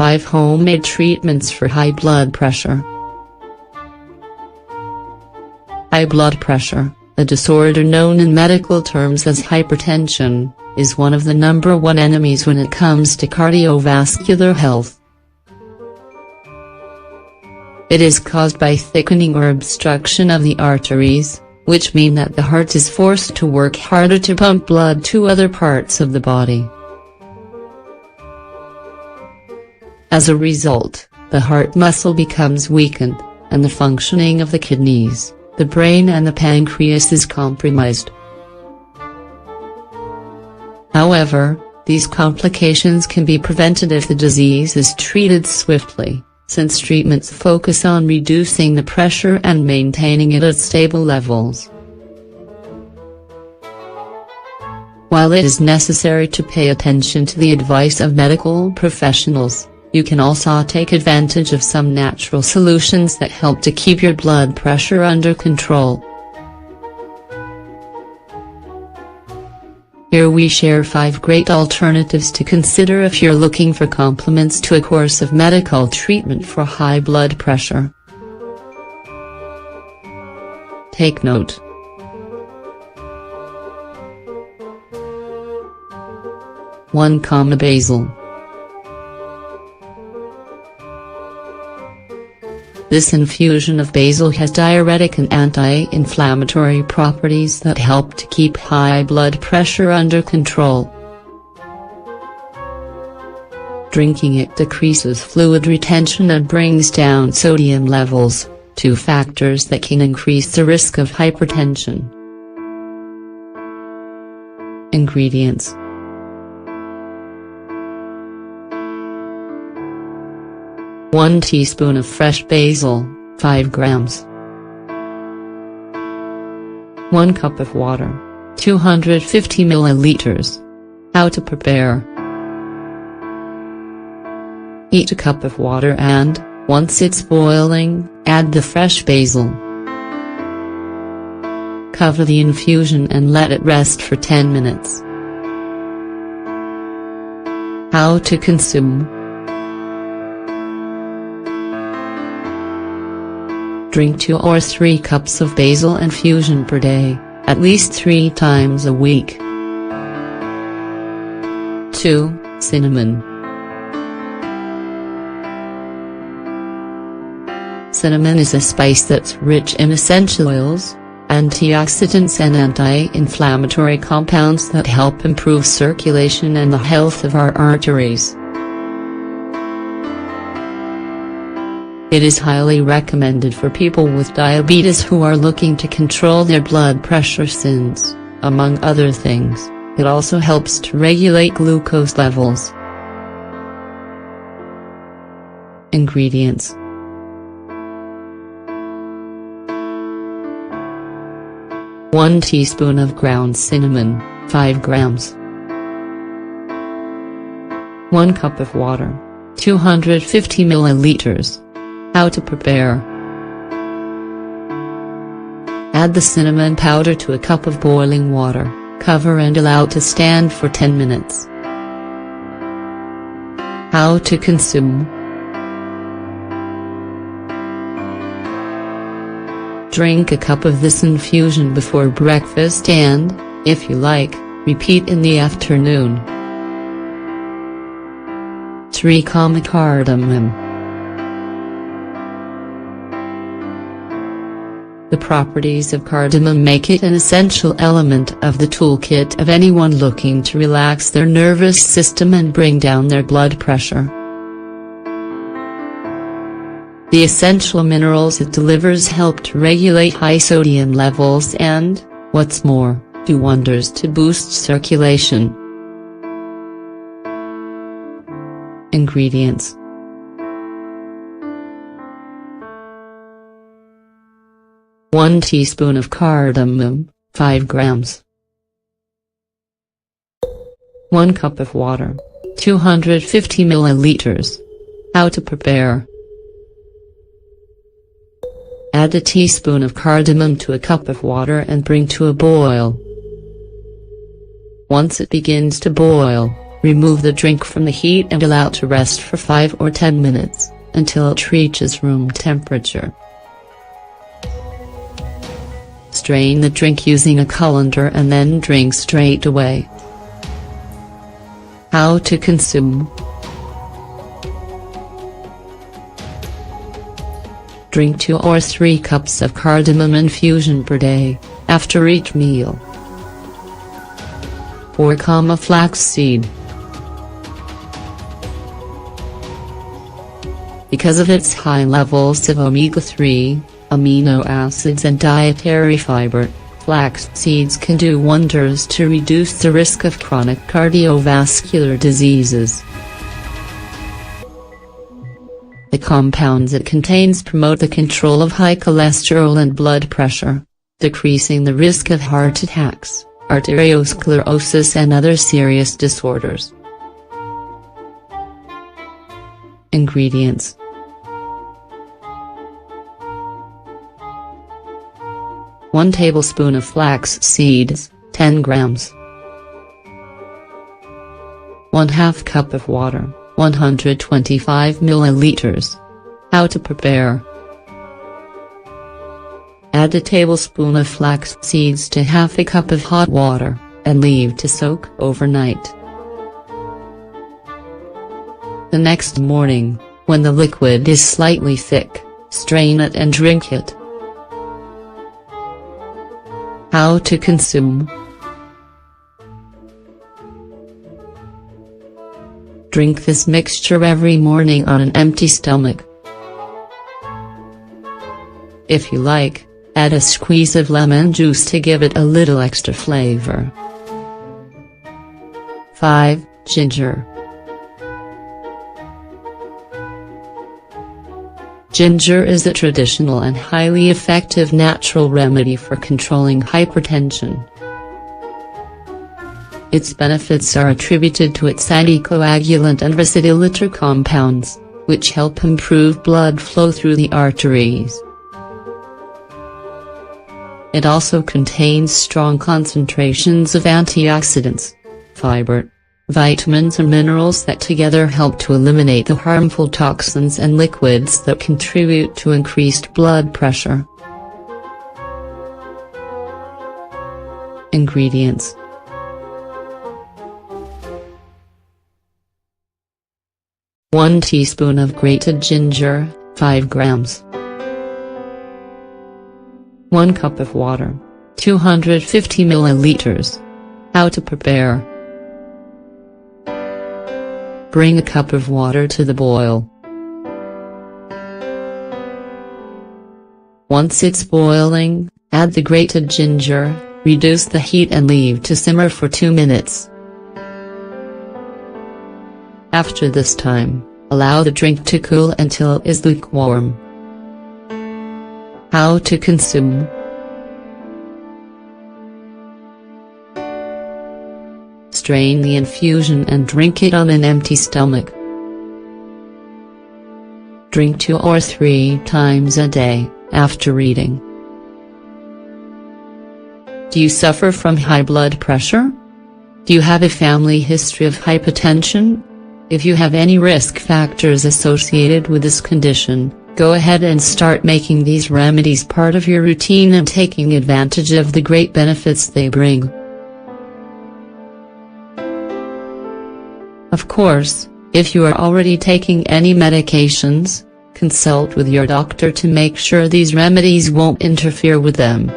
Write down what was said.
5 homemade treatments for high blood pressure. High blood pressure, a disorder known in medical terms as hypertension, is one of the #1 enemies when it comes to cardiovascular health. It is caused by thickening or obstruction of the arteries, which mean that the heart is forced to work harder to pump blood to other parts of the body. As a result, the heart muscle becomes weakened, and the functioning of the kidneys, the brain and the pancreas is compromised. However, these complications can be prevented if the disease is treated swiftly, since treatments focus on reducing the pressure and maintaining it at stable levels. While it is necessary to pay attention to the advice of medical professionals, you can also take advantage of some natural solutions that help to keep your blood pressure under control. Here we share 5 great alternatives to consider if you're looking for complements to a course of medical treatment for high blood pressure. Take note. One basil. This infusion of basil has diuretic and anti-inflammatory properties that help to keep high blood pressure under control. Drinking it decreases fluid retention and brings down sodium levels, 2 factors that can increase the risk of hypertension. Ingredients: 1 teaspoon of fresh basil, 5 grams. 1 cup of water, 250 milliliters. How to prepare: heat a cup of water and, once it's boiling, add the fresh basil. Cover the infusion and let it rest for 10 minutes. How to consume: drink 2 or 3 cups of basil infusion per day, at least 3 times a week. 2. Cinnamon. Cinnamon is a spice that's rich in essential oils, antioxidants and anti-inflammatory compounds that help improve circulation and the health of our arteries. It is highly recommended for people with diabetes who are looking to control their blood pressure since, among other things, it also helps to regulate glucose levels. Ingredients: 1 teaspoon of ground cinnamon, 5 grams. 1 cup of water, 250 milliliters. How to prepare: add the cinnamon powder to a cup of boiling water, cover and allow to stand for 10 minutes. How to consume: drink a cup of this infusion before breakfast and, if you like, repeat in the afternoon. 3. Cardamom. The properties of cardamom make it an essential element of the toolkit of anyone looking to relax their nervous system and bring down their blood pressure. The essential minerals it delivers help to regulate high sodium levels and, what's more, do wonders to boost circulation. Ingredients: 1 teaspoon of cardamom, 5 grams. 1 cup of water, 250 milliliters. How to prepare: add a teaspoon of cardamom to a cup of water and bring to a boil. Once it begins to boil, Remove the drink from the heat and allow it to rest for 5 or 10 minutes, until it reaches room temperature. Strain the drink using a colander and then drink straight away. How to consume. Drink 2 or 3 cups of cardamom infusion per day, after each meal. 4. Flaxseed. Because of its high levels of omega-3, amino acids and dietary fiber, flax seeds can do wonders to reduce the risk of chronic cardiovascular diseases. The compounds it contains promote the control of high cholesterol and blood pressure, decreasing the risk of heart attacks, arteriosclerosis and other serious disorders. Ingredients. 1 tablespoon of flax seeds, 10 grams. 1/2 cup of water, 125 milliliters. How to prepare. Add a tablespoon of flax seeds to 1/2 cup of hot water, and leave to soak overnight. The next morning, when the liquid is slightly thick, strain it and drink it. How to consume. Drink this mixture every morning on an empty stomach. If you like, add a squeeze of lemon juice to give it a little extra flavor. 5. Ginger. Ginger is a traditional and highly effective natural remedy for controlling hypertension. Its benefits are attributed to its anticoagulant and vasodilator compounds, which help improve blood flow through the arteries. It also contains strong concentrations of antioxidants, fiber, vitamins and minerals that together help to eliminate the harmful toxins and liquids that contribute to increased blood pressure. Ingredients. 1 teaspoon of grated ginger, 5 grams. 1 cup of water, 250 milliliters. How to prepare. Bring a cup of water to the boil. Once it's boiling, add the grated ginger, reduce the heat and leave to simmer for 2 minutes. After this time, allow the drink to cool until it is lukewarm. How to consume. Strain the infusion and drink it on an empty stomach. Drink 2 or 3 times a day, after eating. Do you suffer from high blood pressure? Do you have a family history of hypertension? If you have any risk factors associated with this condition, go ahead and start making these remedies part of your routine and taking advantage of the great benefits they bring. Of course, if you are already taking any medications, consult with your doctor to make sure these remedies won't interfere with them.